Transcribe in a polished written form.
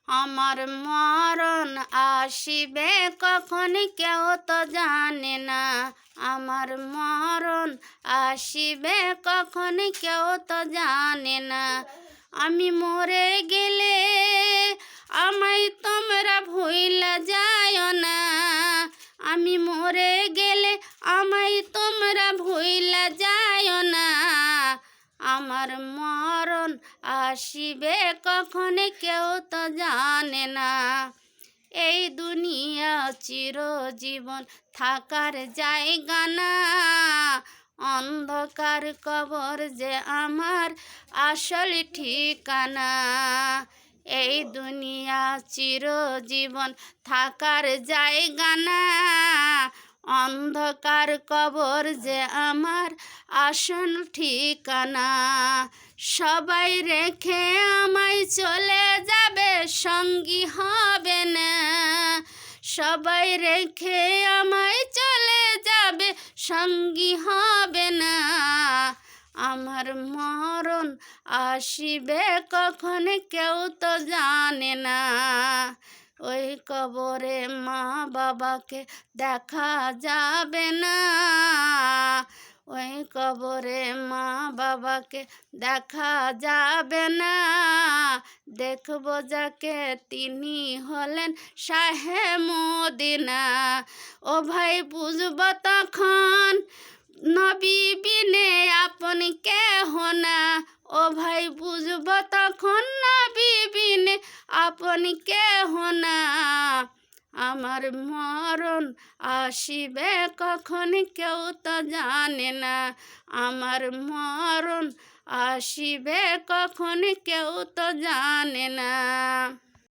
আমার মরণ আসিবে কখন কেউ তো জানে না। আমার মরণ আসিবে কখন কেউ তো জানে না। আমি মরে গেলে আমায় তোমরা ভুইলা যায়ও না। আমি মরে গেলে আমায় তোমরা ভুইলা যায়ও না। আমার মরণ আসিবে কখন কেউ তো জানে না। এই দুনিয়া চিরজীবন থাকার জায়গা না। অন্ধকার কবর যে আমার আসল ঠিকানা। এই দুনিয়া চিরজীবন থাকার জায়গা না। অন্ধকার কবর যে আমার আসল ঠিকানা। সবাই রেখে আমায় চলে যাবে, সঙ্গী হবে না। সবাই রেখে আমায় চলে যাবে, সঙ্গী হবে না। আমার মরণ আসিবে কখন কেউ তো জানে না। ওই কবরে মা বাবাকে দেখা যাবে না। ওই কবরে মা বাবাকে দেখা যাবে না। দেখব যাকে তিনি হলেন শাহে মদিনা। ও ভাই বুঝব তখন নবী বিনে আপন কেহ না। ও ভাই বুঝব তখন নবী বিনে আপন কেহ না। আমার মরণ আসিবে কখন কেউ তো জানে না। আমার মরণ আসিবে কখন কেউ তো জানে না।